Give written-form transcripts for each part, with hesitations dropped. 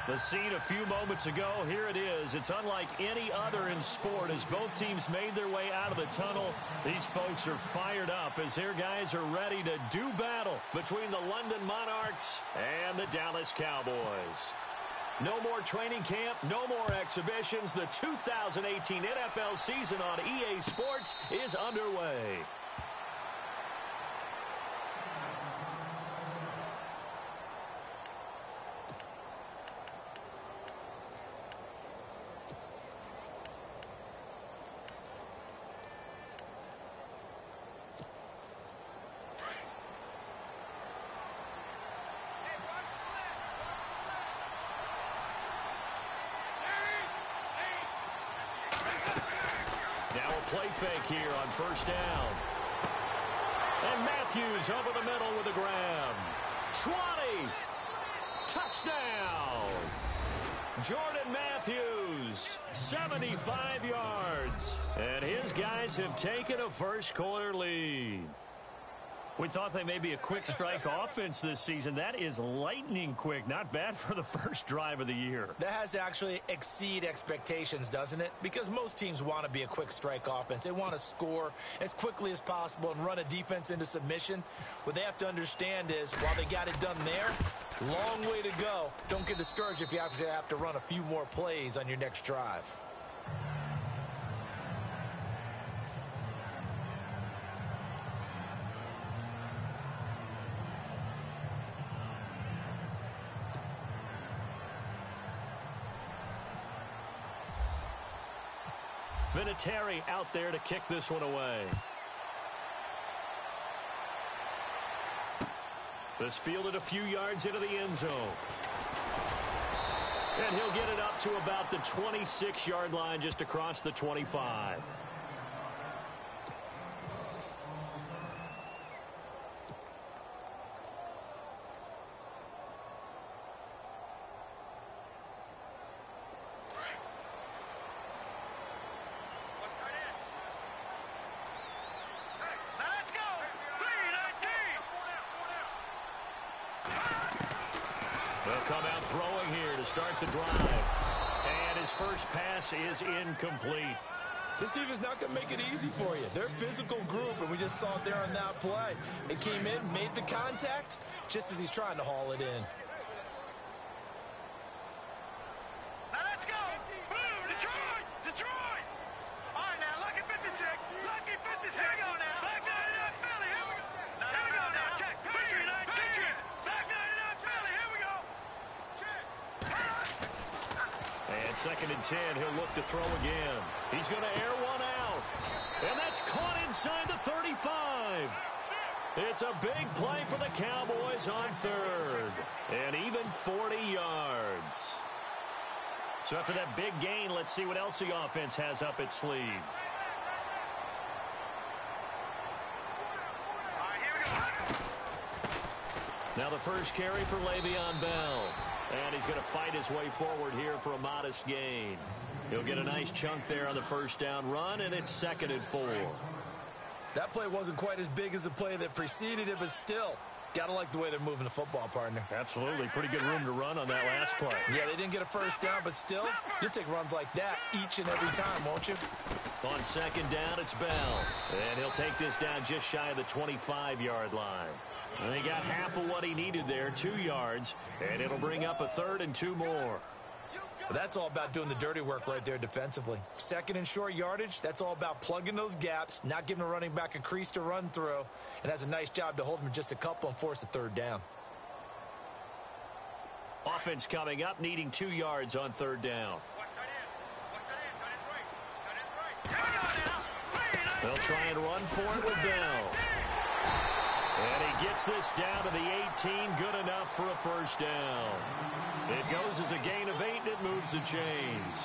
The scene a few moments ago, here it is. It's unlike any other in sport as both teams made their way out of the tunnel. These folks are fired up as their guys are ready to do battle between the London Monarchs and the Dallas Cowboys. No more training camp, no more exhibitions. The 2018 NFL season on EA Sports is underway. Now a play fake here on first down. And Matthews over the middle with a grab. 20. Touchdown. Jordan Matthews, 75 yards. And his guys have taken a first quarter lead. We thought they may be a quick strike offense this season. That is lightning quick. Not bad for the first drive of the year. That has to actually exceed expectations, doesn't it? Because most teams want to be a quick strike offense. They want to score as quickly as possible and run a defense into submission. What they have to understand is, while they got it done there, long way to go. Don't get discouraged if you have to run a few more plays on your next drive. Vinatieri out there to kick this one away. This fielded a few yards into the end zone. And he'll get it up to about the 26-yard line just across the 25. They'll come out throwing here to start the drive. And his first pass is incomplete. This defense is not going to make it easy for you. They're a physical group, and we just saw it there on that play. It came in, made the contact, just as he's trying to haul it in. Now let's go. Boom, Detroit, Detroit. All right, now, lucky 56. Lucky 56. Here we go now. Black 99 Philly. Here we go. Here we go now. Check. Patriot, Patriot. Black 99 Philly. Here we go. And 2nd and 10, he'll look to throw again. He's going to air one out. And that's caught inside the 35. It's a big play for the Cowboys on 3rd. And even 40 yards. So after that big gain, let's see what else the offense has up its sleeve. All right, here we go. Now the first carry for Le'Veon Bell. And he's going to fight his way forward here for a modest gain. He'll get a nice chunk there on the first down run, and it's 2nd and 4. That play wasn't quite as big as the play that preceded it, but still, got to like the way they're moving the football, partner. Absolutely. Pretty good room to run on that last play. Yeah, they didn't get a first down, but still, you'll take runs like that each and every time, won't you? On 2nd down, it's Bell. And he'll take this down just shy of the 25-yard line. And he got half of what he needed there, 2 yards. And it'll bring up a 3rd and 2 more. Well, that's all about doing the dirty work right there defensively. 2nd and short yardage, that's all about plugging those gaps, not giving a running back a crease to run through, and has a nice job to hold him just a couple and force a 3rd down. Offense coming up, needing 2 yards on 3rd down. They'll try and run for it with Bell. And he gets this down to the 18, good enough for a first down. It goes as a gain of 8, and it moves the chains.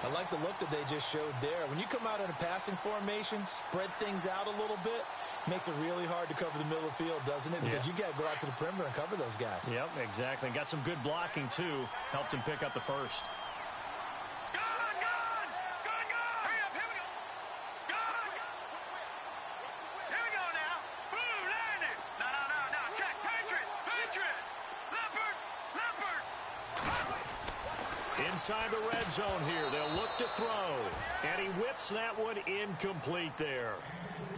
I like the look that they just showed there. When you come out in a passing formation, spread things out a little bit, makes it really hard to cover the middle of the field, doesn't it? Because you got to go out to the perimeter and cover those guys. Yep, exactly. Got some good blocking, too. Helped him pick up the first. Inside the red zone here. They'll look to throw. And he whips that one incomplete there.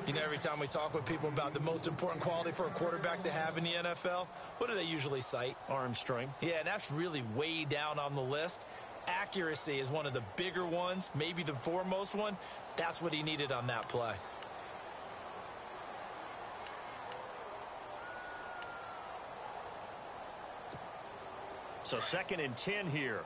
You know, every time we talk with people about the most important quality for a quarterback to have in the NFL, what do they usually cite? Arm strength. Yeah, and that's really way down on the list. Accuracy is one of the bigger ones, maybe the foremost one. That's what he needed on that play. So 2nd and 10 here.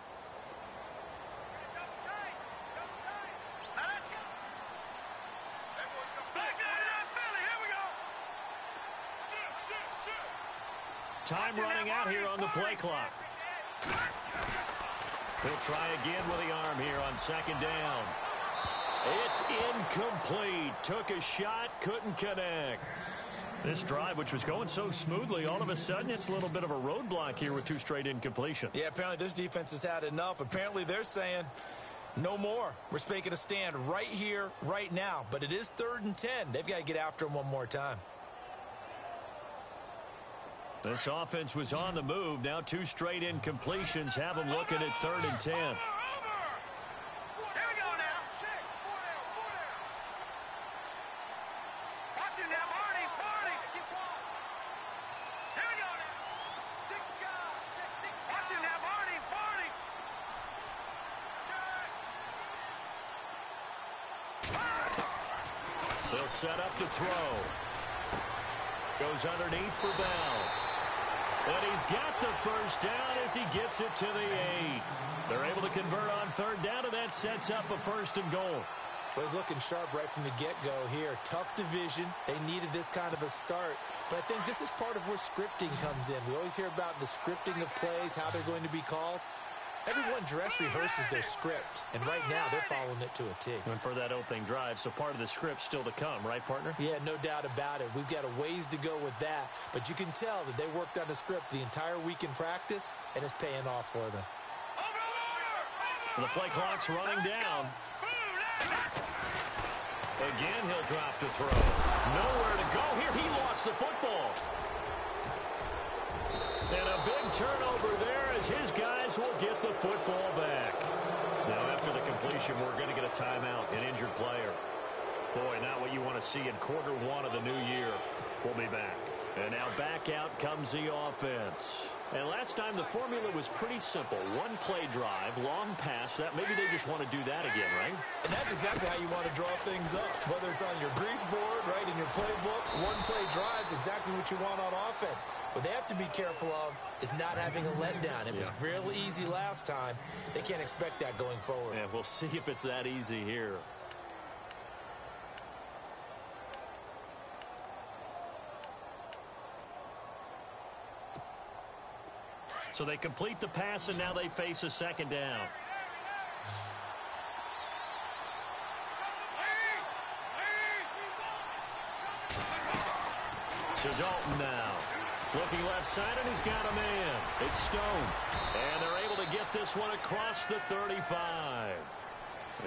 Time running out here on the play clock. He'll try again with the arm here on 2nd down. It's incomplete. Took a shot, couldn't connect. This drive, which was going so smoothly, all of a sudden it's a little bit of a roadblock here with 2 straight incompletions. Yeah, apparently this defense has had enough. Apparently they're saying no more. We're making a stand right here, right now. But it is 3rd and 10. They've got to get after him one more time. This offense was on the move. Now 2 straight incompletions have them looking at 3rd and 10. They'll set up to throw. Goes underneath for Bell. And he's got the first down as he gets it to the 8. They're able to convert on 3rd down, and that sets up a 1st and goal. Well, he's looking sharp right from the get-go here. Tough division. They needed this kind of a start. But I think this is part of where scripting comes in. We always hear about the scripting of plays, how they're going to be called. Everyone dress rehearses their script, and right now they're following it to a T. And for that opening drive, so part of the script still to come, right, partner? Yeah, no doubt about it. We've got a ways to go with that, but you can tell that they worked on the script the entire week in practice, and it's paying off for them. The play clock's running down. Again, he'll drop to throw. Nowhere to go here. He lost the football. And a big turnover there as his guys will get the football back. Now, after the completion, we're going to get a timeout, an injured player. Boy, not what you want to see in Q1 of the new year. We'll be back. And now back out comes the offense. And last time the formula was pretty simple. 1 play drive, long pass. That maybe they just want to do that again, right? And that's exactly how you want to draw things up. Whether it's on your grease board, right, in your playbook, 1 play drive is exactly what you want on offense. What they have to be careful of is not having a letdown. It was real easy last time. They can't expect that going forward. Yeah, we'll see if it's that easy here. So they complete the pass, and now they face a 2nd down. So Dalton now. Looking left side, and he's got a man. It's Stone. And they're able to get this one across the 35.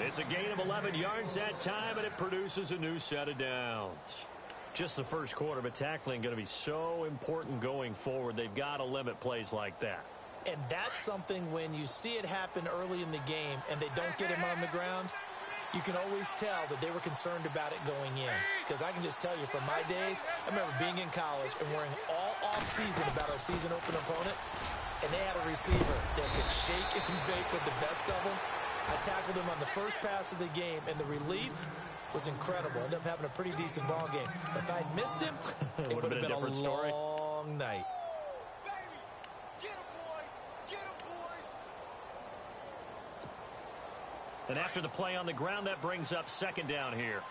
It's a gain of 11 yards that time, and it produces a new set of downs. Just the first quarter, but tackling going to be so important going forward. They've got to limit plays like that. And that's something when you see it happen early in the game and they don't get him on the ground, you can always tell that they were concerned about it going in. Because I can just tell you from my days, I remember being in college and worrying all off-season about our season open opponent, and they had a receiver that could shake and bake with the best of them. I tackled him on the first pass of the game, and the relief was incredible. Ended up having a pretty decent ball game. But if I'd missed him, it would have been a different story. long night. And after the play on the ground, that brings up 2nd down here.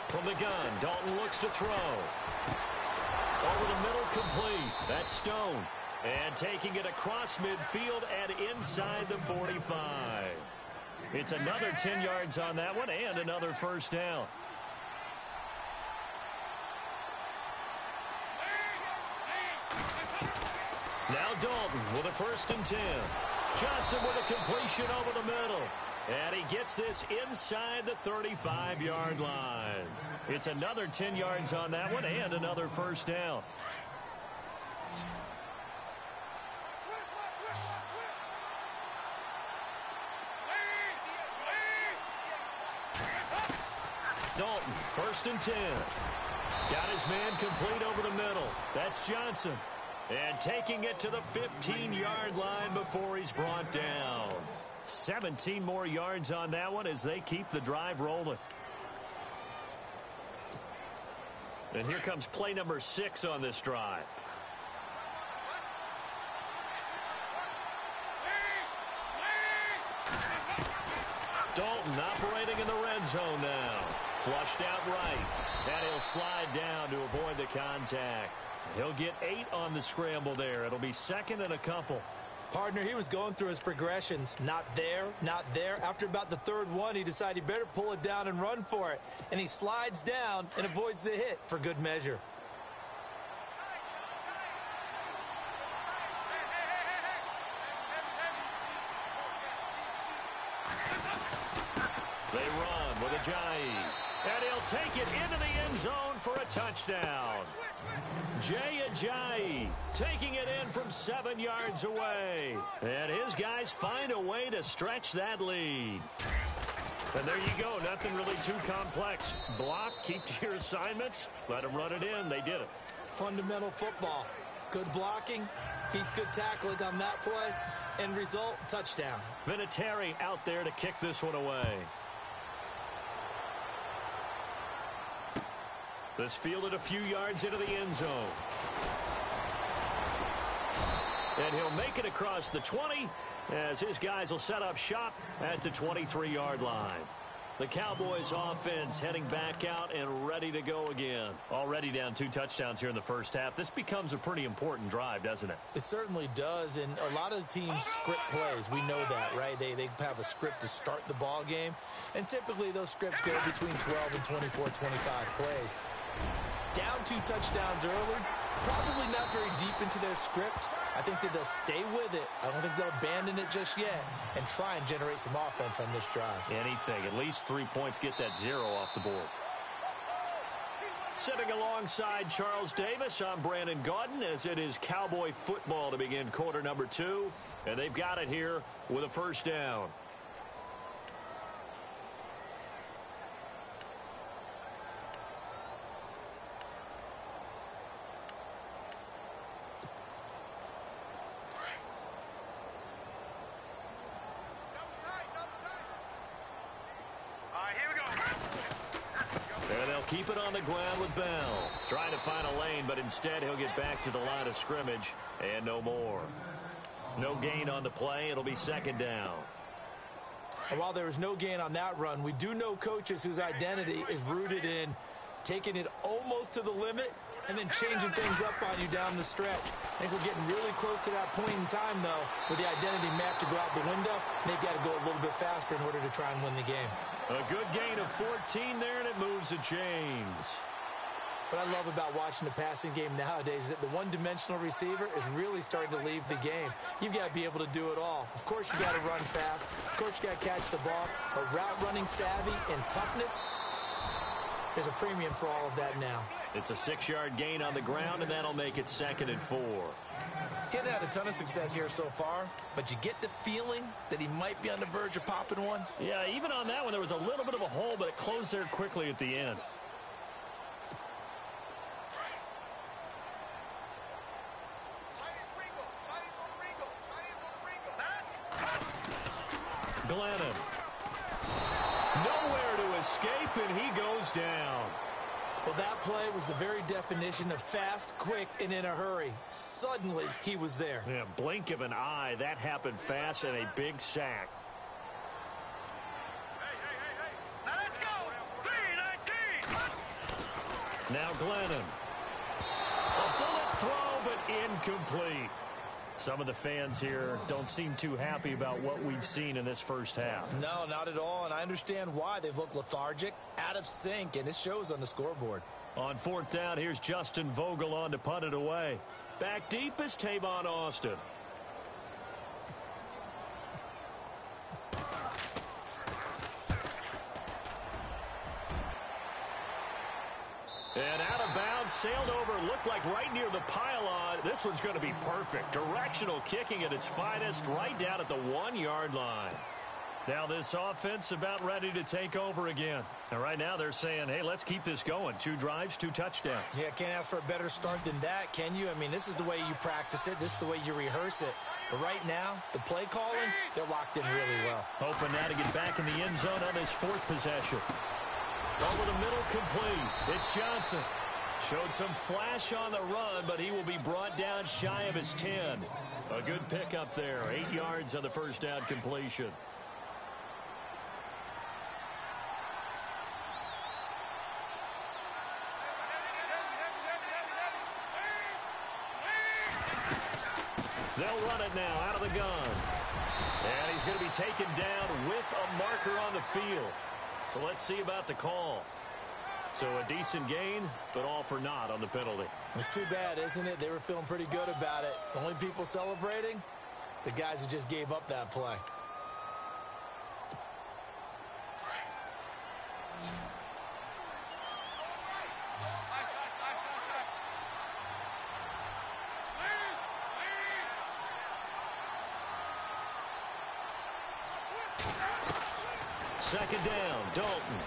From the gun, Dalton looks to throw. Over the middle, complete. That's Stone. And taking it across midfield and inside the 45. It's another 10 yards on that one and another 1st down. Now Dalton with a 1st and 10. Johnson with a completion over the middle. And he gets this inside the 35-yard line. It's another 10 yards on that one and another first down. Dalton, 1st and 10. Got his man complete over the middle. That's Johnson. And taking it to the 15-yard line before he's brought down. 17 more yards on that one as they keep the drive rolling. And here comes play number 6 on this drive. Dalton operating in the red zone now. Flushed out right. And he'll slide down to avoid the contact. He'll get 8 on the scramble there. It'll be 2nd and a couple. Partner, he was going through his progressions. Not there, not there. After about the 3rd one, he decided he better pull it down and run for it. And he slides down and avoids the hit for good measure. They run with Ajayi. And he'll take it into the end zone for a touchdown. Jay Ajayi taking it in from 7 yards away. And his guys find a way to stretch that lead. And there you go. Nothing really too complex. Block, keep to your assignments, let them run it in. They did it. Fundamental football. Good blocking, beats good tackling on that play. End result, touchdown. Vinatieri out there to kick this one away. This fielded a few yards into the end zone. And he'll make it across the 20 as his guys will set up shop at the 23-yard line. The Cowboys offense heading back out and ready to go again. Already down 2 touchdowns here in the first half. This becomes a pretty important drive, doesn't it? It certainly does, and a lot of the teams script plays. We know that, right? They have a script to start the ball game, and typically those scripts go between 12 and 24, 25 plays. Down 2 touchdowns early, probably not very deep into their script. I think that they'll stay with it. I don't think they'll abandon it just yet and try and generate some offense on this drive. Anything. At least 3 points, get that 0 off the board. Sitting alongside Charles Davis, I'm Brandon Gaudin as it is Cowboy football to begin quarter number 2. And they've got it here with a first down. Keep it on the ground with Bell. Trying to find a lane, but instead he'll get back to the line of scrimmage and no more. No gain on the play. It'll be 2nd down. And while there was no gain on that run, we do know coaches whose identity is rooted in taking it almost to the limit and then changing things up on you down the stretch. I think we're getting really close to that point in time, though, where the identity map to go out the window, and they've got to go a little bit faster in order to try and win the game. A good gain of 14 there, and it moves the chains. What I love about watching the passing game nowadays is that the one-dimensional receiver is really starting to leave the game. You've got to be able to do it all. Of course, you got to run fast. Of course, you got to catch the ball. But route running savvy and toughness, there's a premium for all of that now. It's a 6-yard gain on the ground, and that'll make it 2nd and 4. He hasn't had a ton of success here so far, but you get the feeling that he might be on the verge of popping one. Yeah, even on that one, there was a little bit of a hole, but it closed there quickly at the end. Glennon. Nowhere to escape, and he goes down. Well, that play was the very definition of fast, quick, and in a hurry. Suddenly, he was there. Yeah, blink of an eye. That happened fast and a big sack. Now let's go. 3-19. Now Glennon. A bullet throw, but incomplete. Some of the fans here don't seem too happy about what we've seen in this first half. No, not at all, and I understand why. They've looked lethargic, out of sync, and it shows on the scoreboard. On 4th down, here's Justin Vogel on to punt it away. Back deep is Tavon Austin. sailed over, looked like right near the pylon. This one's going to be perfect. Directional kicking at its finest, right down at the 1-yard line. Now this offense about ready to take over again. And right now they're saying, hey, let's keep this going. 2 drives, 2 touchdowns. Yeah, can't ask for a better start than that, can you? I mean, this is the way you practice it. This is the way you rehearse it. But right now, the play calling, they're locked in really well. Hoping now to get back in the end zone on his 4th possession. Over the middle, complete. It's Johnson. Showed some flash on the run, but he will be brought down shy of his 10. A good pickup there. 8 yards on the first down completion. They'll run it now out of the gun. And he's going to be taken down with a marker on the field. So let's see about the call. So a decent gain, but all for naught on the penalty. It's too bad, isn't it? They were feeling pretty good about it. The only people celebrating, the guys who just gave up that play. Second down, Dalton.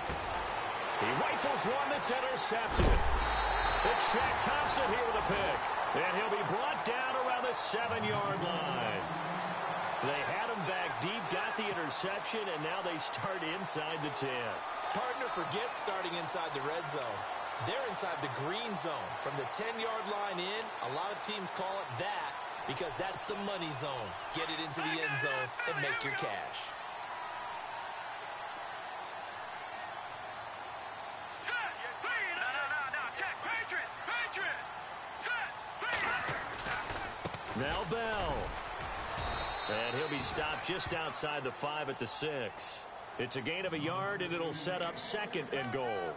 He rifles one that's intercepted. It's Shaq Thompson here with a pick. And he'll be brought down around the 7-yard line. They had him back deep, got the interception, and now they start inside the 10. Partner forgets starting inside the red zone. They're inside the green zone. From the 10-yard line in, a lot of teams call it that because that's the money zone. Get it into the end zone and make your cash. Now Bell. And he'll be stopped just outside the 5 at the 6. It's a gain of a yard, and it'll set up 2nd and goal.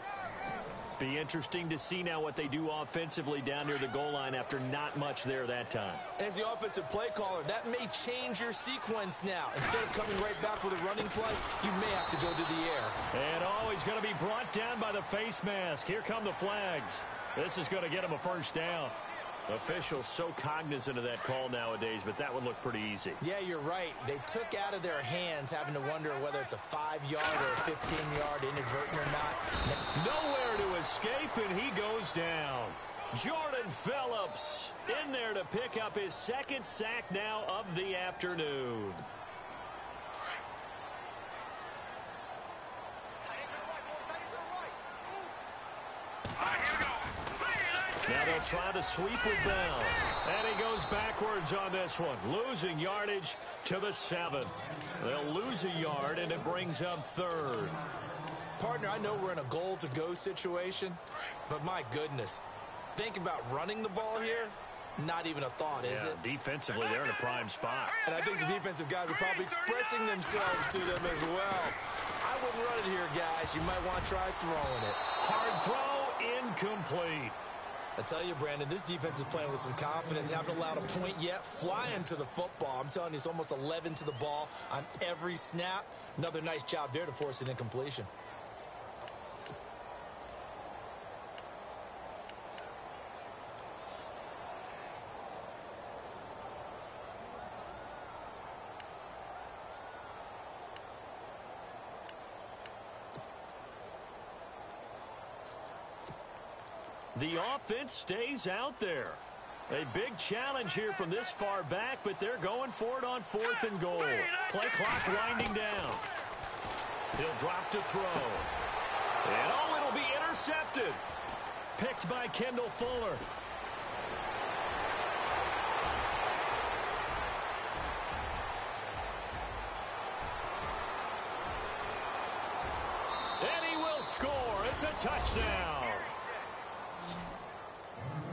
Be interesting to see now what they do offensively down near the goal line after not much there that time. As the offensive play caller, that may change your sequence now. Instead of coming right back with a running play, you may have to go to the air. And he's going to be brought down by the face mask. Here come the flags. This is going to get him a first down. Officials so cognizant of that call nowadays, but that would look pretty easy. Yeah, you're right. They took out of their hands having to wonder whether it's a 5-yard or a 15-yard inadvertent or not. Nowhere to escape, and he goes down. Jordan Phillips in there to pick up his 2nd sack now of the afternoon. Now they'll try to sweep with Bell. And he goes backwards on this one, losing yardage to the 7. They'll lose a yard, and it brings up 3rd. Partner, I know we're in a goal-to-go situation, but my goodness, think about running the ball here. Not even a thought, is it? Defensively, they're in a prime spot. And I think the defensive guys are probably expressing themselves to them as well. I wouldn't run it here, guys. You might want to try throwing it. Hard throw, incomplete. I tell you, Brandon, this defense is playing with some confidence. Haven't allowed a point yet. Flying to the football. I'm telling you, it's almost 11 to the ball on every snap. Another nice job there to force an incompletion. The offense stays out there. A big challenge here from this far back, but they're going for it on 4th and goal. Play clock winding down. He'll drop to throw. And it'll be intercepted. Picked by Kendall Fuller. And he will score. It's a touchdown.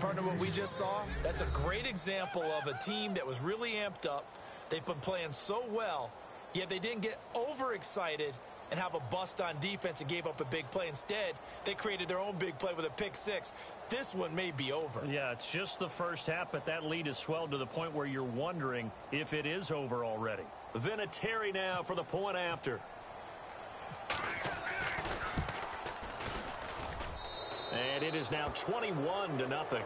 Partner, what we just saw, that's a great example of a team that was really amped up. They've been playing so well, yet they didn't get overexcited and have a bust on defense and gave up a big play. Instead, they created their own big play with a pick 6. This one may be over. Yeah, it's just the first half, but that lead has swelled to the point where you're wondering if it is over already. Vinatieri now for the point after. And it is now 21-0.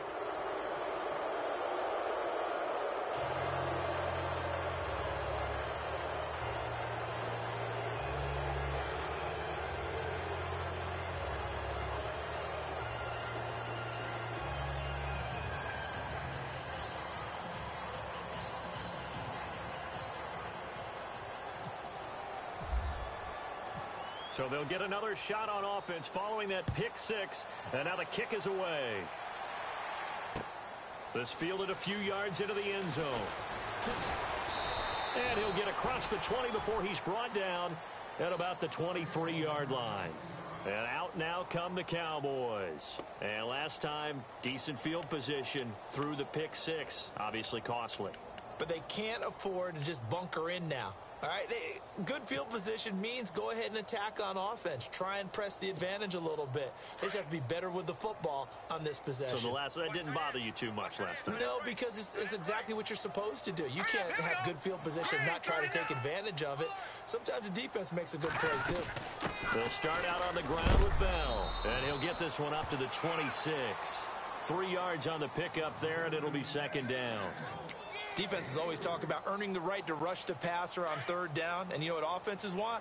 So they'll get another shot on offense following that pick six. And now the kick is away. This fielded a few yards into the end zone. And he'll get across the 20 before he's brought down at about the 23-yard line. And out now come the Cowboys. And last time, decent field position through the pick six. Obviously costly. But they can't afford to just bunker in now. All right, good field position means go ahead and attack on offense. Try and press the advantage a little bit. They just have to be better with the football on this possession. So that didn't bother you too much last time? No, because it's exactly what you're supposed to do. You can't have good field position and not try to take advantage of it. Sometimes the defense makes a good play, too. They'll start out on the ground with Bell. And he'll get this one up to the 26. 3 yards on the pickup there, and it'll be second down. Defenses always talk about earning the right to rush the passer on third down. And you know what offenses want?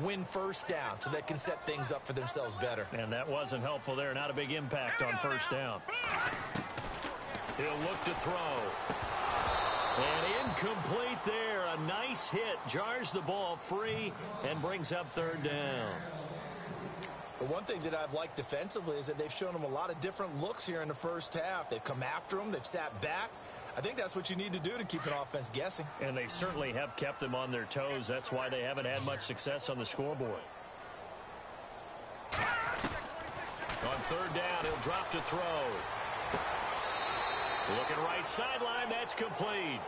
Win first down so they can set things up for themselves better. And that wasn't helpful there. Not a big impact on first down. He'll look to throw. And incomplete there. A nice hit. Jars the ball free and brings up third down. But one thing that I've liked defensively is that they've shown them a lot of different looks here in the first half. They've come after them. They've sat back. I think that's what you need to do to keep an offense guessing. And they certainly have kept them on their toes. That's why they haven't had much success on the scoreboard. On third down, he'll drop to throw. Looking right sideline, that's complete.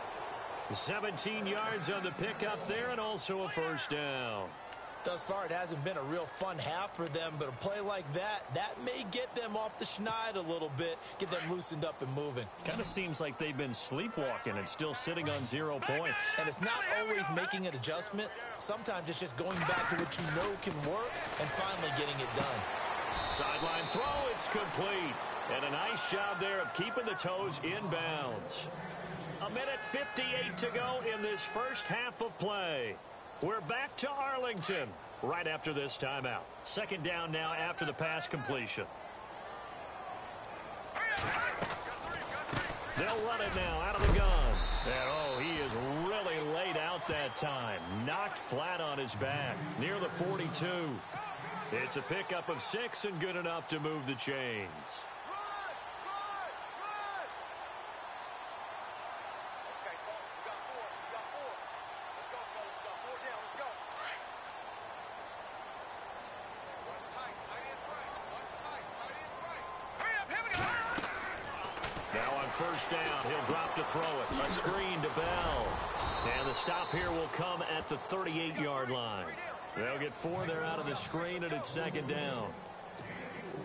17 yards on the pickup there and also a first down. Thus far, it hasn't been a real fun half for them, but a play like that may get them off the schneid a little bit, get them loosened up and moving. Kind of seems like they've been sleepwalking and still sitting on 0 points. And it's not always making an adjustment. Sometimes it's just going back to what you know can work and finally getting it done. Sideline throw, it's complete. And a nice job there of keeping the toes in bounds. 1:58 to go in this first half of play. We're back to Arlington right after this timeout. Second down now after the pass completion. They'll run it now out of the gun. And, he is really laid out that time. Knocked flat on his back near the 42. It's a pickup of 6 and good enough to move the chains. First down, he'll drop to throw it. A screen to Bell. And the stop here will come at the 38-yard line. They'll get 4 there out of the screen, and it's second down.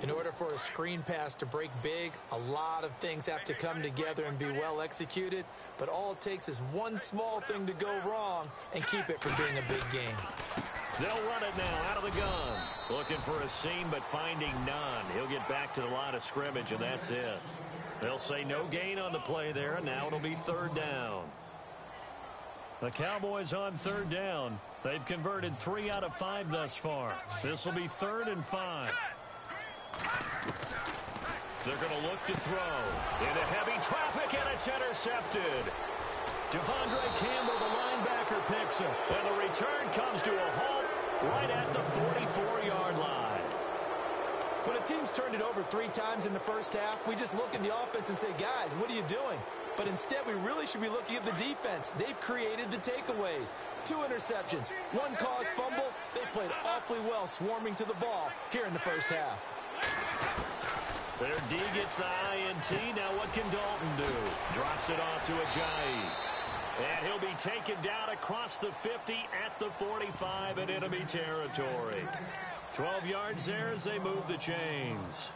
In order for a screen pass to break big, a lot of things have to come together and be well executed. But all it takes is one small thing to go wrong and keep it from being a big game. They'll run it now out of the gun. Looking for a seam, but finding none. He'll get back to the line of scrimmage, and that's it. They'll say no gain on the play there, and now it'll be third down. The Cowboys on third down. They've converted 3 out of 5 thus far. This will be 3rd and 5. They're going to look to throw. Into heavy traffic, and it's intercepted. Devondre Campbell, the linebacker, picks him. And the return comes to a halt right at the 44-yard line. When a team's turned it over 3 times in the first half, we just look at the offense and say, guys, what are you doing? But instead, we really should be looking at the defense. They've created the takeaways. 2 interceptions, 1 caused fumble. They played awfully well swarming to the ball here in the first half. Their D gets the INT. Now what can Dalton do? Drops it off to Ajayi. And he'll be taken down across the 50 at the 45 in enemy territory. 12 yards there as they move the chains.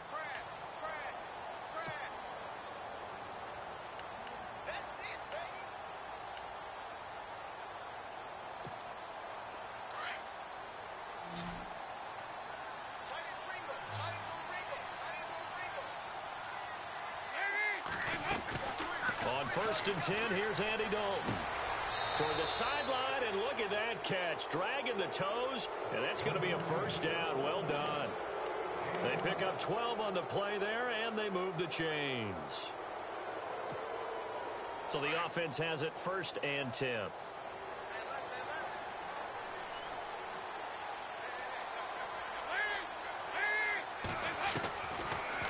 On 1st and 10, here's Andy Dalton. Toward the sideline, and look at that catch. Dragging the toes, and that's going to be a first down. Well done. They pick up 12 on the play there, and they move the chains. So the offense has it 1st and 10.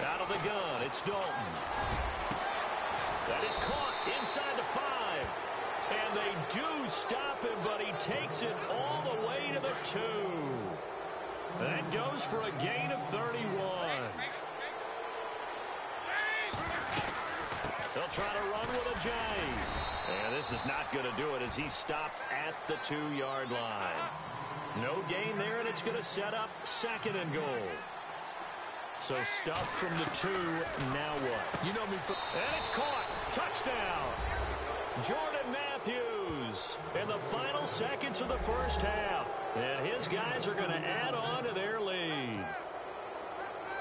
Out of the gun, it's Dalton. That is caught inside the 5. And they do stop him, but he takes it all the way to the 2. That goes for a gain of 31. They'll try to run with a J. And this is not going to do it as he stopped at the 2-yard line. No gain there, and it's going to set up 2nd and goal. So stuff from the 2, now what? You know me. And it's caught. Touchdown. Jordan Matthews in the final seconds of the first half. And his guys are going to add on to their lead.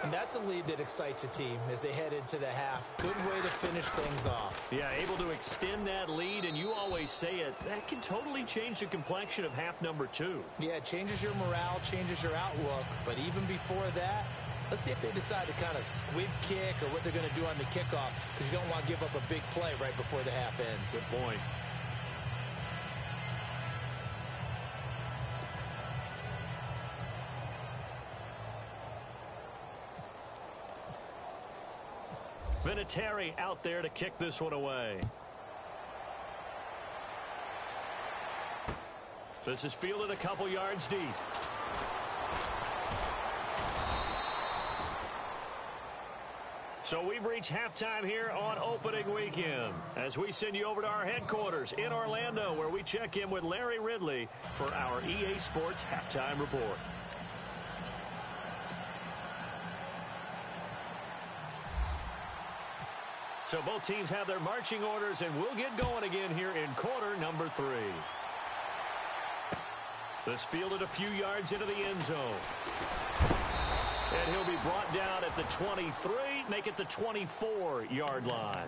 And that's a lead that excites a team as they head into the half. Good way to finish things off. Yeah, able to extend that lead, and you always say it, that can totally change the complexion of half number 2. Yeah, it changes your morale, changes your outlook. But even before that, let's see if they decide to kind of squib kick or what they're going to do on the kickoff, because you don't want to give up a big play right before the half ends. Good point. Vinatieri out there to kick this one away. This is fielded a couple yards deep. So we've reached halftime here on opening weekend as we send you over to our headquarters in Orlando, where we check in with Larry Ridley for our EA Sports Halftime Report. So both teams have their marching orders, and we'll get going again here in quarter number 3. This fielded a few yards into the end zone. And he'll be brought down at the 23, make it the 24-yard line.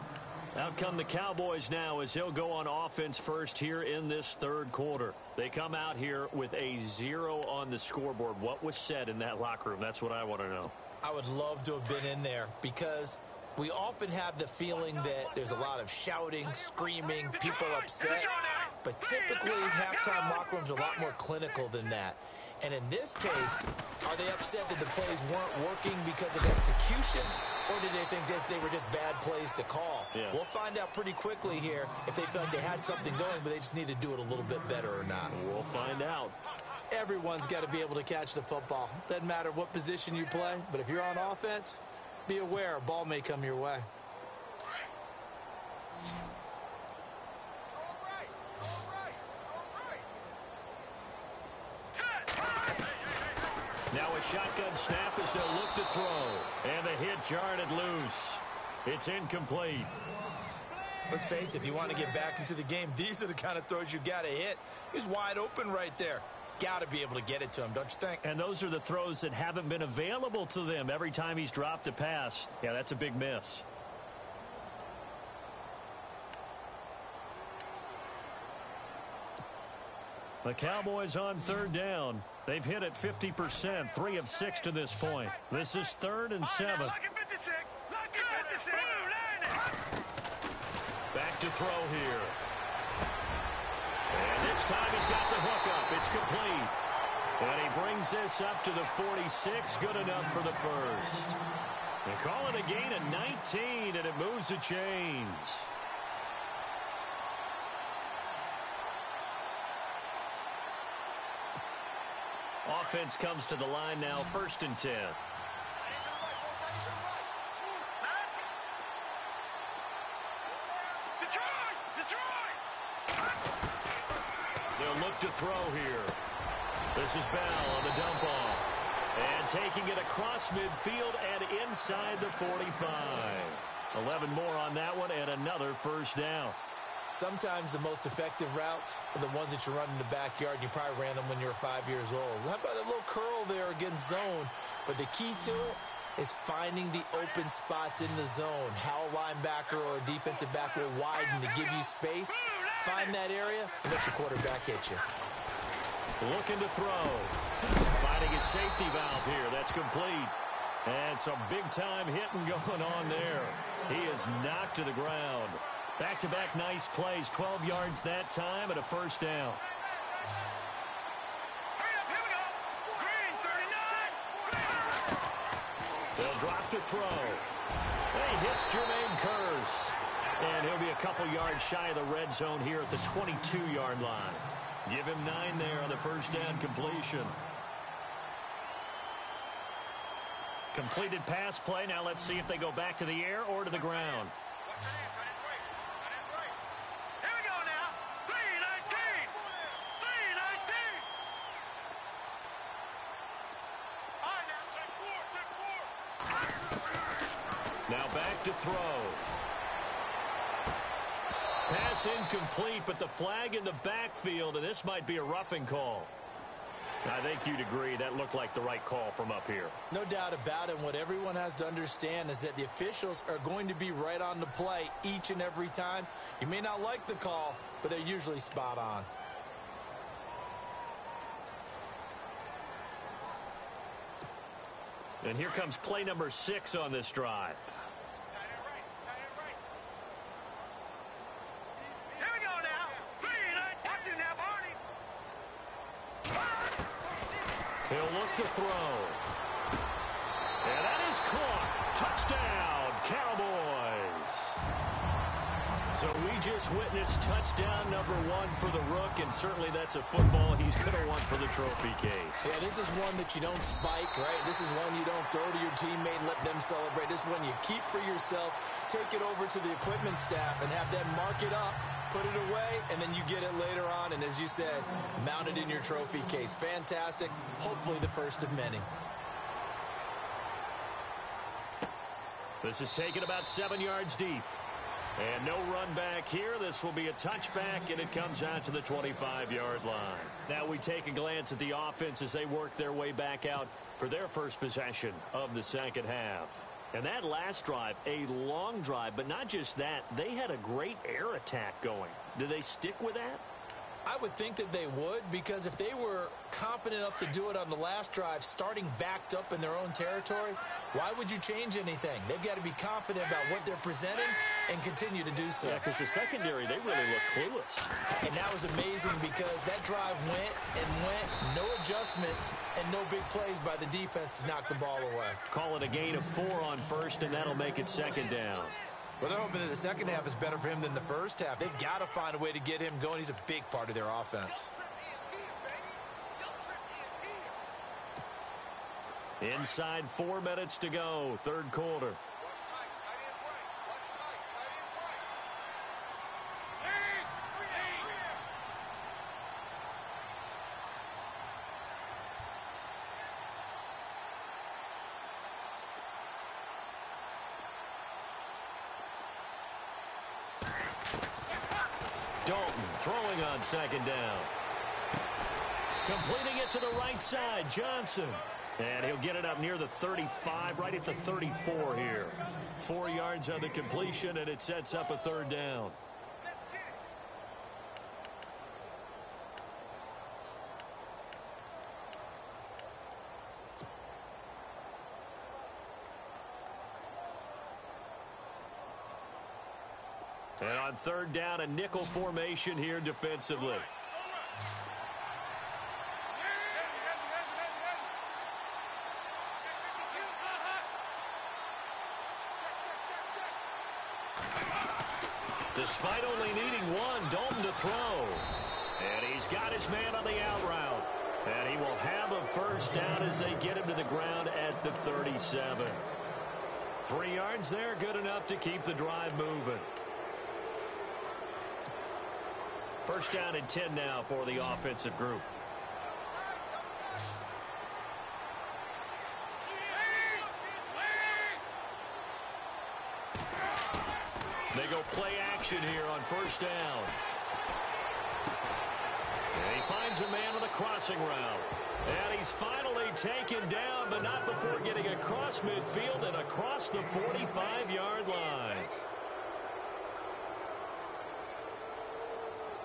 Out come the Cowboys now as they'll go on offense first here in this 3rd quarter. They come out here with a 0 on the scoreboard. What was said in that locker room? That's what I want to know. I would love to have been in there because we often have the feeling that there's a lot of shouting, screaming, people upset. But typically, halftime locker rooms are a lot more clinical than that. And in this case, are they upset that the plays weren't working because of execution? Or did they think they were just bad plays to call? Yeah. We'll find out pretty quickly here if they felt like they had something going, but they just need to do it a little bit better or not. We'll find out. Everyone's got to be able to catch the football. Doesn't matter what position you play, but if you're on offense, be aware a ball may come your way. Now a shotgun snap as they'll look to throw. And the hit jarred it loose. It's incomplete. Let's face it, if you want to get back into the game, these are the kind of throws you got to hit. He's wide open right there. Got to be able to get it to him, don't you think? And those are the throws that haven't been available to them every time he's dropped a pass. Yeah, that's a big miss. The Cowboys on 3rd down. They've hit it 50%, 3 of 6 to this point. This is 3rd and 7. Back to throw here. And this time he's got the hook up. It's complete. And he brings this up to the 46. Good enough for the first. They call it a gain of 19, and it moves the chains. Offense comes to the line now, 1st and 10. They'll look to throw here. This is Bell on the dump off. And taking it across midfield and inside the 45. 11 more on that one and another first down. Sometimes the most effective routes are the ones that you run in the backyard. You probably ran them when you were 5 years old. How about a little curl there against zone? But the key to it, is finding the open spots in the zone. How a linebacker or a defensive back will widen to give you space. Find that area and let your quarterback hit you. Looking to throw. Finding his safety valve here. That's complete. And some big-time hitting going on there. He is knocked to the ground. Back-to-back nice plays. 12 yards that time and a first down. They'll drop to throw. He hits Jermaine Kearse. And he'll be a couple yards shy of the red zone here at the 22-yard line. Give him 9 there on the first down completion. Completed pass play. Now let's see if they go back to the air or to the ground. Here we go now. 3-19. 3-19. All right, now check 4. Now back to throw. Pass incomplete, but the flag in the backfield, and this might be a roughing call. I think you'd agree that looked like the right call from up here. No doubt about it. What everyone has to understand is that the officials are going to be right on the play each and every time. You may not like the call, but they're usually spot on. And here comes play number 6 on this drive. He'll look to throw. And that is caught. Touchdown, Cowboys. So we just witnessed touchdown number 1 for the Rook, and certainly that's a football he's going to want for the trophy case. Yeah, this is one that you don't spike, right? This is one you don't throw to your teammate and let them celebrate. This is one you keep for yourself, take it over to the equipment staff, and have them mark it up, put it away, and then you get it later on, and as you said, mount it in your trophy case. Fantastic. Hopefully the first of many. This is taken about 7 yards deep. And no run back here. This will be a touchback, and it comes out to the 25-yard line. Now we take a glance at the offense as they work their way back out for their first possession of the second half. And that last drive, a long drive, but not just that. They had a great air attack going. Do they stick with that? I would think that they would, because if they were confident enough to do it on the last drive, starting backed up in their own territory, why would you change anything? They've got to be confident about what they're presenting and continue to do so. Yeah, because the secondary, they really look clueless. And that was amazing because that drive went and went, no adjustments, and no big plays by the defense to knock the ball away. Call it a gain of 4 on first, and that'll make it second down. Well, they're hoping that the second half is better for him than the first half. They've got to find a way to get him going. He's a big part of their offense. Inside 4 minutes to go, third quarter. Dalton throwing on second down. Completing it to the right side, Johnson. And he'll get it up near the 35, right at the 34 here. 4 yards on the completion, and it sets up a third down. And on third down, a nickel formation here defensively. Despite only needing 1, Dalton to throw. And he's got his man on the out route. And he will have a first down as they get him to the ground at the 37. 3 yards there, good enough to keep the drive moving. First down and 10 now for the offensive group. They go play action here on first down. And he finds a man on the crossing route. And he's finally taken down, but not before getting across midfield and across the 45-yard line.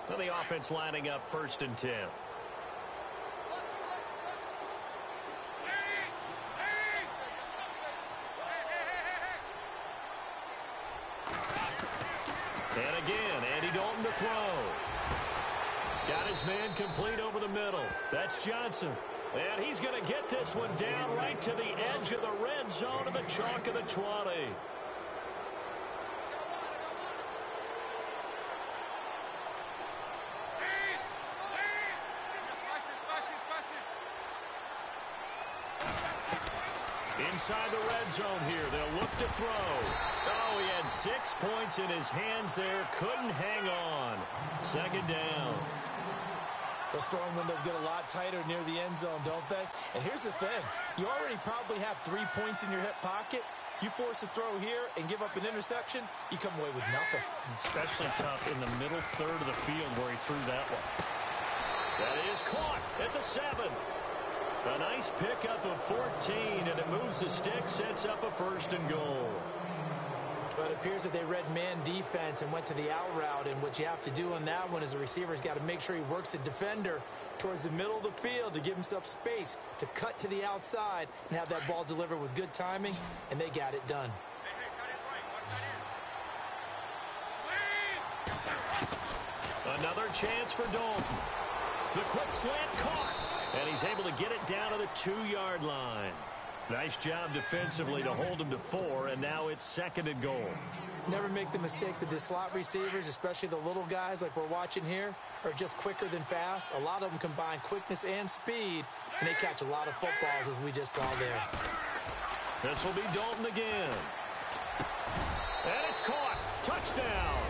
So the offense lining up 1st and 10. And again, Andy Dalton to throw. Got his man complete over the middle. That's Johnson. And he's going to get this one down right to the edge of the red zone of the chalk of the 20. Inside the red zone here, they'll look to throw. Oh, he had 6 points in his hands there. Couldn't hang on. 2nd down. Those throwing windows get a lot tighter near the end zone, don't they? And here's the thing. You already probably have 3 points in your hip pocket. You force a throw here and give up an interception, you come away with nothing. Especially tough in the middle third of the field where he threw that one. That is caught at the 7. A nice pickup of 14, and it moves the stick, sets up a 1st and goal. But it appears that they read man defense and went to the out route, and what you have to do on that one is the receiver's got to make sure he works the defender towards the middle of the field to give himself space to cut to the outside and have that ball delivered with good timing, and they got it done. Another chance for Dalton. The quick slant caught, and he's able to get it down to the 2-yard line. Nice job defensively to hold him to 4, and now it's 2nd and goal. Never make the mistake that the slot receivers, especially the little guys like we're watching here, are just quicker than fast. A lot of them combine quickness and speed, and they catch a lot of footballs, as we just saw there. This will be Dalton again. And it's caught. Touchdown.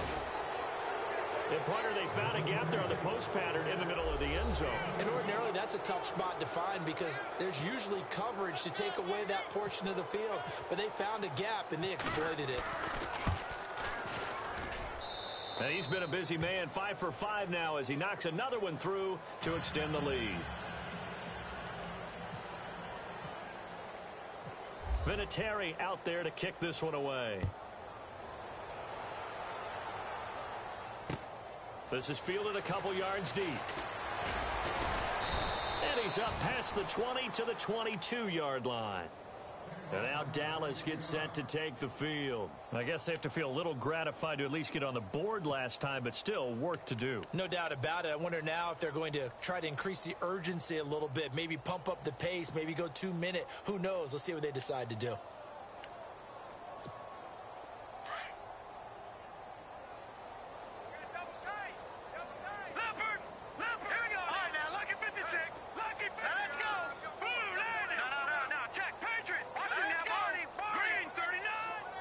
And Pointer, they found a gap there on the post pattern in the middle of the end zone. And ordinarily, that's a tough spot to find because there's usually coverage to take away that portion of the field. But they found a gap, and they exploited it. And he's been a busy man, 5 for 5 now as he knocks another one through to extend the lead. Vinatieri out there to kick this one away. This is fielded a couple yards deep. And he's up past the 20 to the 22-yard line. And now Dallas gets set to take the field. I guess they have to feel a little gratified to at least get on the board last time, but still work to do. No doubt about it. I wonder now if they're going to try to increase the urgency a little bit, maybe pump up the pace, maybe go 2-minute. Who knows? Let's see what they decide to do.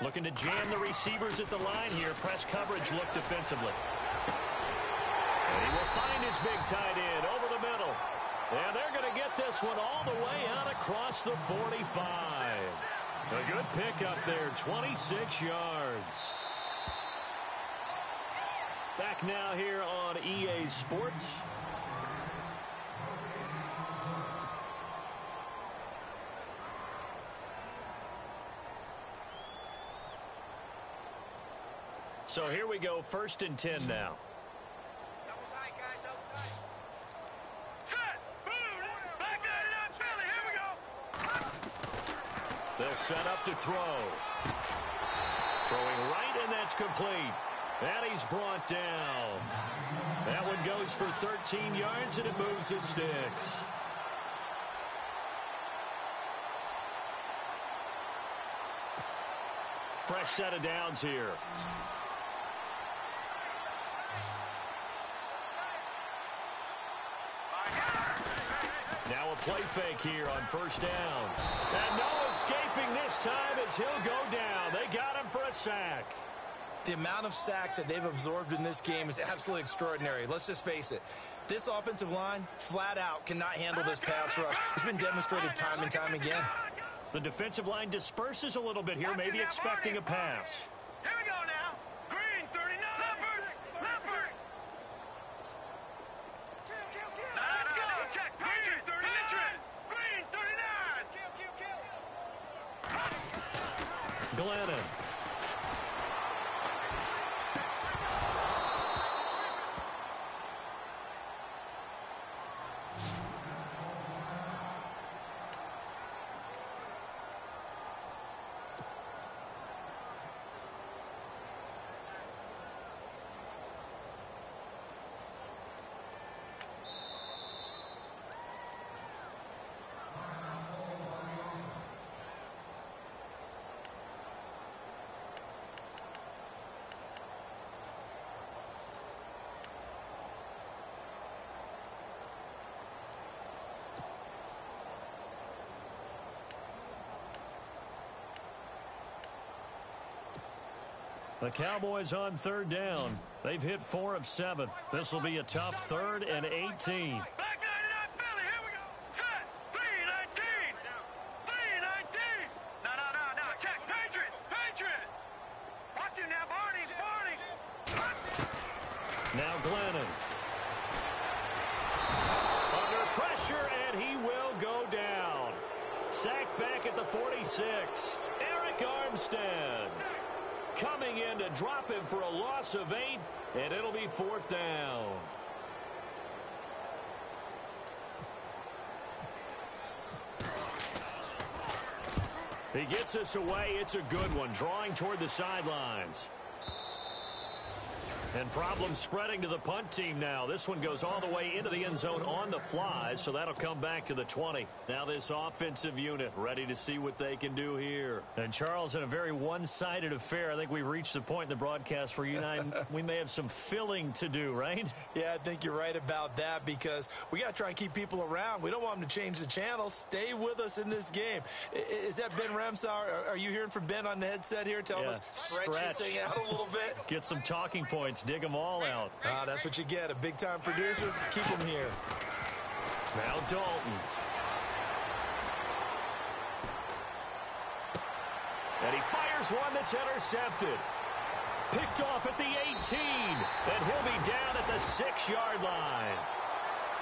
Looking to jam the receivers at the line here. Press coverage look defensively. And he will find his big tight end over the middle. And they're going to get this one all the way out across the 45. A good pickup there, 26 yards. Back now here on EA Sports. So here we go, 1st and 10 now. Double tight, guys, double tight. Set! Boom! Back that it up, Philly, here we go! They'll set up to throw. Throwing right, and that's complete. And he's brought down. That one goes for 13 yards, and it moves his sticks. Fresh set of downs here. Now a play fake here on 1st down. And no escaping this time as he'll go down. They got him for a sack. The amount of sacks that they've absorbed in this game is absolutely extraordinary. Let's just face it. This offensive line, flat out, cannot handle this pass rush. It's been demonstrated time and time again. The defensive line disperses a little bit here, maybe expecting a pass. Here we go now. Green, 39. Leopard! Leopard! The Cowboys on third down. They've hit 4 of 7. This will be a tough 3rd and 18. Back 99 Philly, here we go. Set, 3-19. 3-19. No, check, Patriot. Watch him now, Barney. Now Glennon. Under pressure, and he will go down. Sacked back at the 46. Eric Armstead coming in to drop him for a loss of 8, and it'll be 4th down. He gets us away. It's a good one, drawing toward the sidelines. And problems spreading to the punt team now. This one goes all the way into the end zone on the fly, so that'll come back to the 20. Now this offensive unit ready to see what they can do here. And Charles, in a very one-sided affair, I think we've reached the point in the broadcast where you and I, we may have some filling to do, right? Yeah, I think you're right about that because we got to try and keep people around. We don't want them to change the channel. Stay with us in this game. Is that Ben Ramsauer? Are you hearing from Ben on the headset here? Tell us, stretch this thing out a little bit. Get some talking points. Dig them all out. That's what you get. A big-time producer. Keep him here. Now Dalton. And he fires one that's intercepted. Picked off at the 18. And he'll be down at the 6-yard line.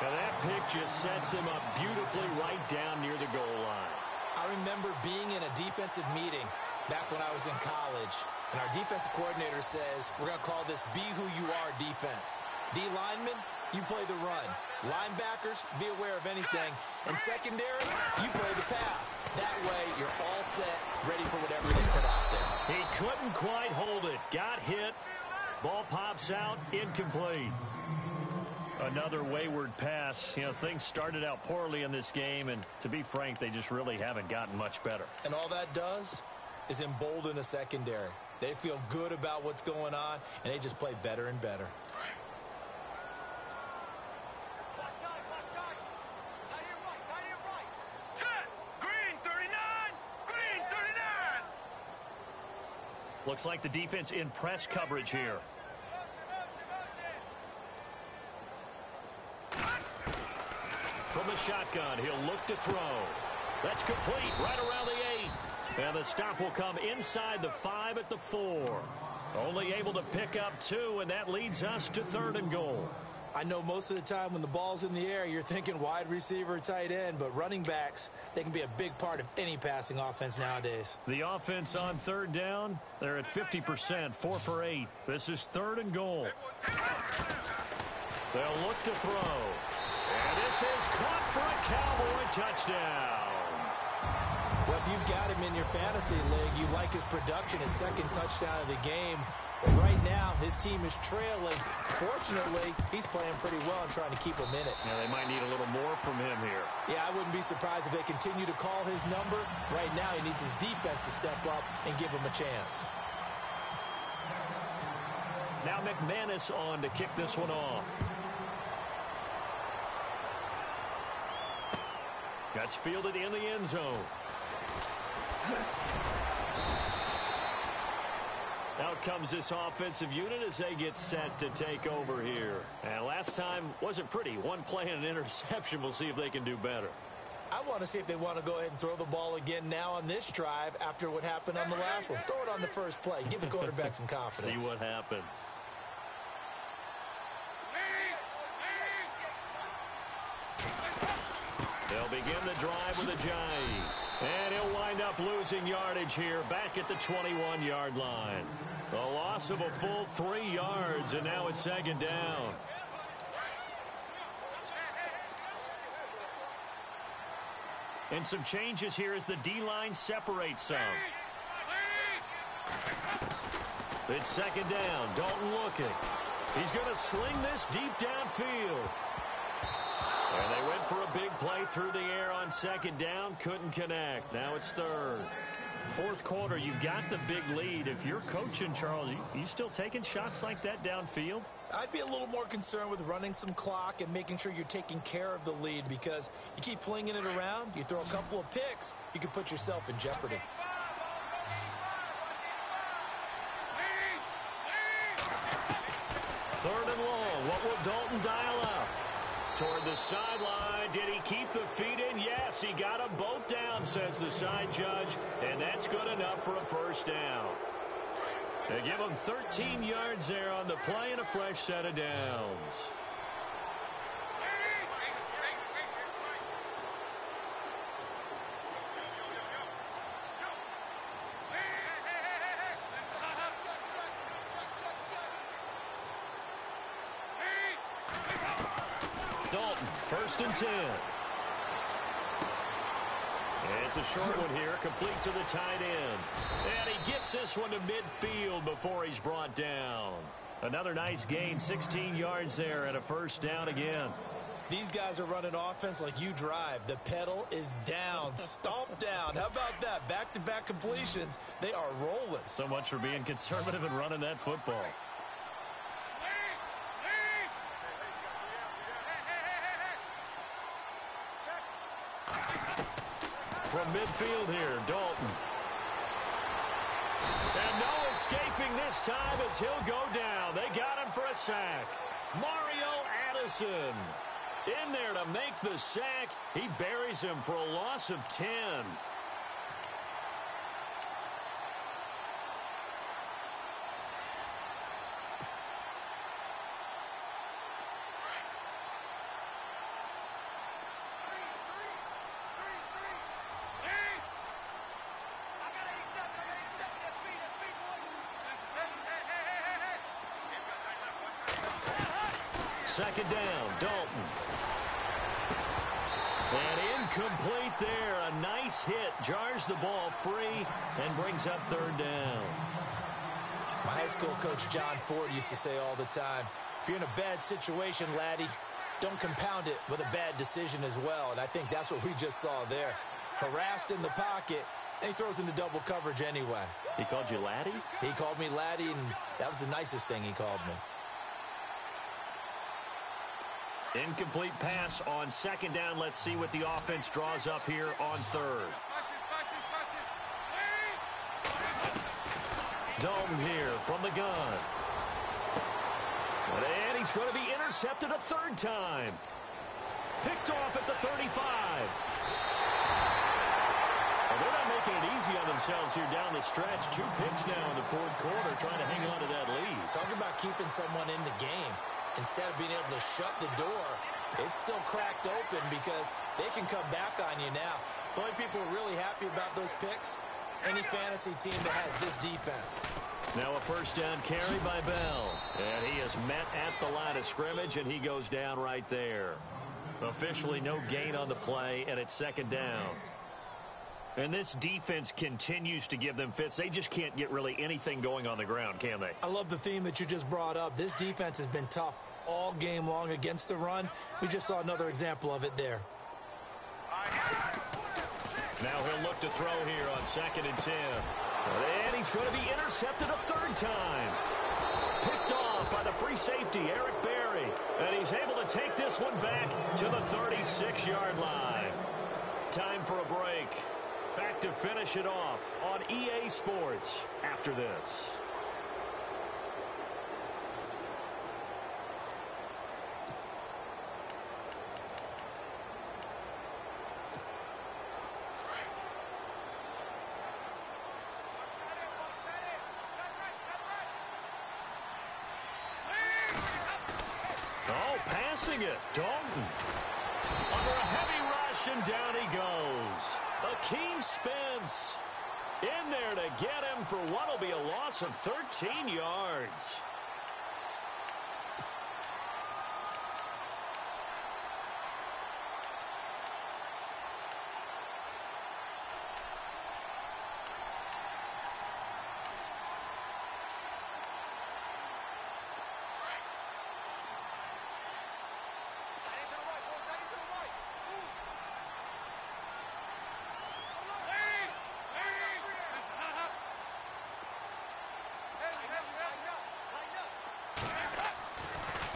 And that pick just sets him up beautifully right down near the goal line. I remember being in a defensive meeting back when I was in college. And our defensive coordinator says, we're going to call this be who you are defense. D linemen, you play the run. Linebackers, be aware of anything. And secondary, you play the pass. That way, you're all set, ready for whatever you put out there. He couldn't quite hold it. Got hit. Ball pops out. Incomplete. Another wayward pass. You know, things started out poorly in this game, and to be frank, they just really haven't gotten much better. And all that does is embolden a secondary. They feel good about what's going on, and they just play better and better. Set, green 39. Green 39. Looks like the defense in press coverage here. From the shotgun, he'll look to throw. That's complete right around the 8. And the stop will come inside the 5 at the 4. Only able to pick up 2, and that leads us to 3rd and goal. I know most of the time when the ball's in the air, you're thinking wide receiver, tight end, but running backs, they can be a big part of any passing offense nowadays. The offense on 3rd down, they're at 50%, 4 for 8. This is 3rd and goal. They'll look to throw. And this is caught for a Cowboy touchdown. Well, if you've got him in your fantasy league, you like his production, his 2nd touchdown of the game. But right now, his team is trailing. Fortunately, he's playing pretty well and trying to keep him in it. Yeah, they might need a little more from him here. Yeah, I wouldn't be surprised if they continue to call his number. Right now, he needs his defense to step up and give him a chance. Now McManus on to kick this one off. That's fielded in the end zone. Out comes this offensive unit as they get set to take over here. And last time wasn't pretty. One play and an interception. We'll see if they can do better. I want to see if they want to go ahead and throw the ball again now on this drive after what happened on the last one. Throw it on the first play. Give the quarterback some confidence. See what happens. They'll begin the drive with a jive. And he'll wind up losing yardage here back at the 21-yard line. A loss of a full 3 yards, and now it's 2nd down. And some changes here as the D-line separates some. It's 2nd down. Dalton looking. He's going to sling this deep downfield. And they went for a big play through the air on 2nd down. Couldn't connect. Now it's 3rd. 4th quarter, you've got the big lead. If you're coaching, Charles, you still taking shots like that downfield? I'd be a little more concerned with running some clock and making sure you're taking care of the lead because you keep flinging it around, you throw a couple of picks, you can put yourself in jeopardy. Third and long. What will Dalton dial up? Toward the sideline. Did he keep the feet in? Yes, he got them both down, says the side judge, and that's good enough for a first down. They give him 13 yards there on the play and a fresh set of downs. Dalton, 1st and 10. And it's a short one here, complete to the tight end. And he gets this one to midfield before he's brought down. Another nice gain, 16 yards there and a first down again. These guys are running offense like you drive. The pedal is down, stomp down. How about that? Back-to-back completions. They are rolling. So much for being conservative and running that football. From midfield here, Dalton. And no escaping this time as he'll go down. They got him for a sack. Mario Addison in there to make the sack. He buries him for a loss of 10. Second down, Dalton. And incomplete there. A nice hit. Jars the ball free and brings up 3rd down. My high school coach, John Ford, used to say all the time, if you're in a bad situation, laddie, don't compound it with a bad decision as well. And I think that's what we just saw there. Harassed in the pocket, and he throws into double coverage anyway. He called you laddie? He called me laddie, and that was the nicest thing he called me. Incomplete pass on 2nd down. Let's see what the offense draws up here on 3rd. Dalton here from the gun. And he's going to be intercepted a 3rd time. Picked off at the 35. Well, they're not making it easy on themselves here down the stretch. 2 picks now in the 4th quarter, trying to hang on to that lead. Talk about keeping someone in the game. Instead of being able to shut the door, it's still cracked open because they can come back on you now. The only people who are really happy about those picks, any fantasy team that has this defense. Now a first down carry by Bell. And he is met at the line of scrimmage, and he goes down right there. Officially no gain on the play, and it's 2nd down. And this defense continues to give them fits. They just can't get really anything going on the ground, can they? I love the theme that you just brought up. This defense has been tough all game long against the run. We just saw another example of it there. Now he'll look to throw here on 2nd and 10. And he's going to be intercepted a 3rd time. Picked off by the free safety, Eric Berry. And he's able to take this one back to the 36-yard line. Time for a break. Back to finish it off on EA Sports after this. Oh, passing it. Dalton. Under a heavy rush, and down he goes. Akeem Spence in there to get him for what will be a loss of 13 yards.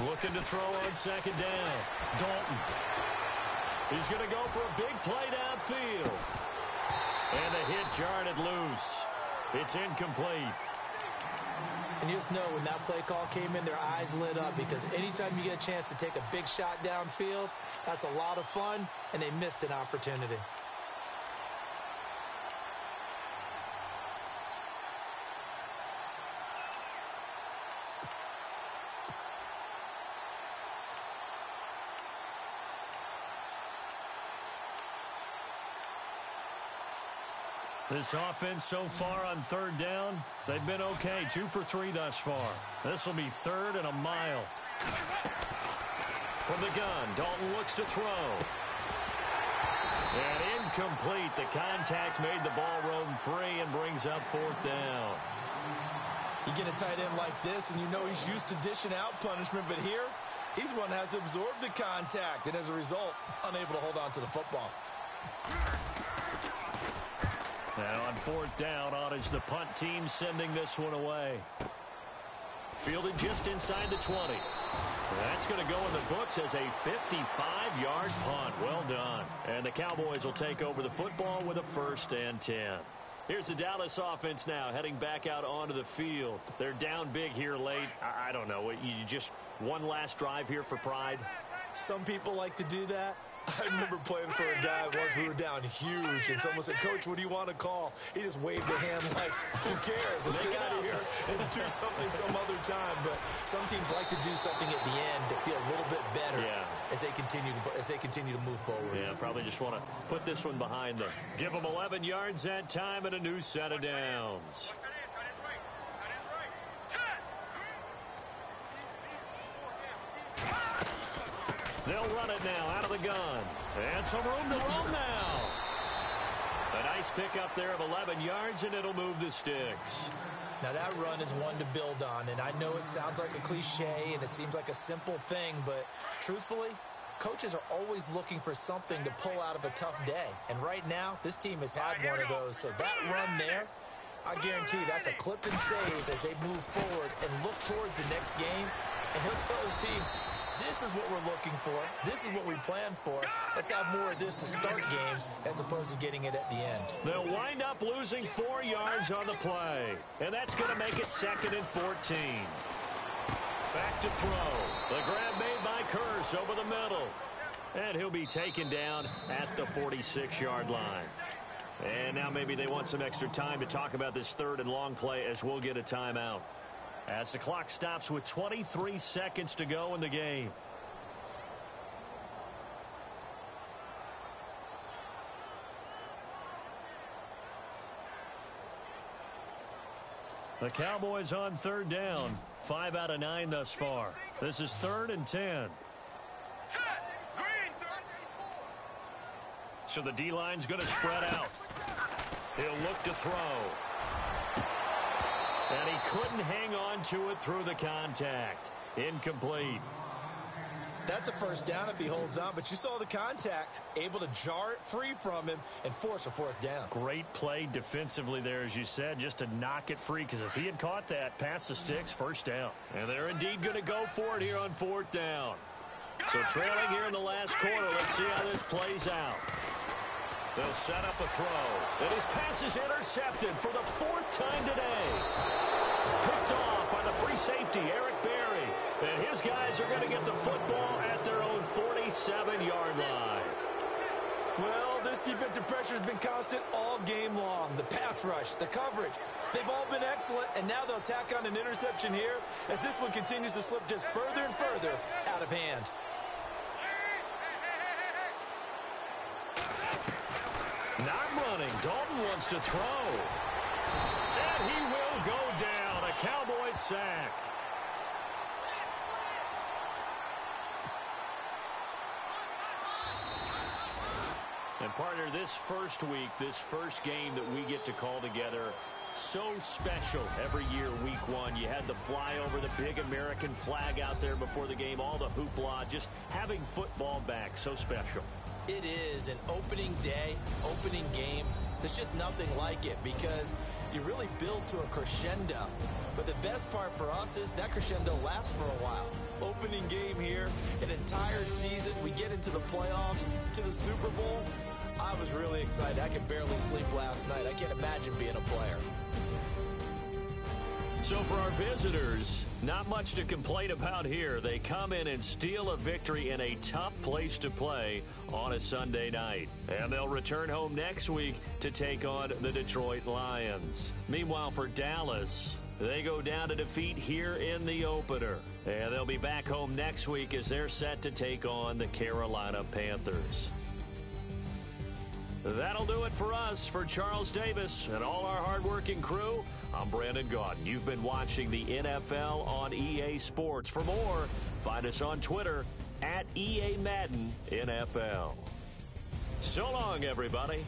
Looking to throw on 2nd down. Dalton. He's going to go for a big play downfield. And the hit jarred it loose. It's incomplete. And you just know when that play call came in, their eyes lit up because anytime you get a chance to take a big shot downfield, that's a lot of fun, and they missed an opportunity. This offense so far on third down, they've been okay. 2 for 3 thus far. This will be 3rd and a mile. From the gun, Dalton looks to throw. And incomplete. The contact made the ball roam free and brings up 4th down. You get a tight end like this, and you know he's used to dishing out punishment, but here, he's one that has to absorb the contact, and as a result, unable to hold on to the football. Now on 4th down, on is the punt team sending this one away. Fielded just inside the 20. That's going to go in the books as a 55-yard punt. Well done. And the Cowboys will take over the football with a 1st and 10. Here's the Dallas offense now heading back out onto the field. They're down big here late. I don't know. You just one last drive here for pride? Some people like to do that. I remember playing for a guy once. We were down huge, and someone said, "Coach, what do you want to call?" He just waved a hand like, "Who cares? Let's get out of here and do something some other time." But some teams like to do something at the end to feel a little bit better as they continue to move forward. Yeah, probably just want to put this one behind them. Give them 11 yards that time and a new set of downs. They'll run it now out of the gun. And some room to roam now. A nice pickup there of 11 yards, and it'll move the sticks. Now that run is one to build on, and I know it sounds like a cliche and it seems like a simple thing, but truthfully, coaches are always looking for something to pull out of a tough day. And right now, this team has had one of those. So that run there, I guarantee you that's a clip and save as they move forward and look towards the next game. And he'll tell his team, this is what we're looking for. This is what we planned for. Let's have more of this to start games as opposed to getting it at the end. They'll wind up losing 4 yards on the play. And that's going to make it 2nd and 14. Back to throw. The grab made by Curse over the middle. And he'll be taken down at the 46-yard line. And now maybe they want some extra time to talk about this 3rd and long play as we'll get a timeout. As the clock stops with 23 seconds to go in the game. The Cowboys on 3rd down. 5 out of 9 thus far. This is 3rd and 10. So the D-line's going to spread out. He'll look to throw. And he couldn't hang on to it through the contact. Incomplete. That's a 1st down if he holds on, but you saw the contact, able to jar it free from him and force a 4th down. Great play defensively there, as you said, just to knock it free, because if he had caught that, past the sticks, 1st down. And they're indeed going to go for it here on 4th down. So trailing here in the last quarter, let's see how this plays out. They'll set up a throw. And his pass is intercepted for the 4th time today. Picked off by the free safety, Eric Berry. And his guys are going to get the football at their own 47-yard line. Well, this defensive pressure has been constant all game long. The pass rush, the coverage, they've all been excellent. And now they'll tack on an interception here as this one continues to slip just further and further out of hand. Not running. Dalton wants to throw. And he will go down. A Cowboys sack. And partner, this first week, this first game that we get to call together, so special every year, week 1. You had the flyover, the big American flag out there before the game, all the hoopla, just having football back, so special. It is an opening day, opening game. There's just nothing like it because you really build to a crescendo. But the best part for us is that crescendo lasts for a while. Opening game here, an entire season. We get into the playoffs, to the Super Bowl. I was really excited. I could barely sleep last night. I can't imagine being a player. So for our visitors, not much to complain about here. They come in and steal a victory in a tough place to play on a Sunday night. And they'll return home next week to take on the Detroit Lions. Meanwhile, for Dallas, they go down to defeat here in the opener. And they'll be back home next week as they're set to take on the Carolina Panthers. That'll do it for us. For Charles Davis and all our hardworking crew, I'm Brandon Gaudin. You've been watching the NFL on EA Sports. For more, find us on Twitter at EA Madden NFL. So long, everybody.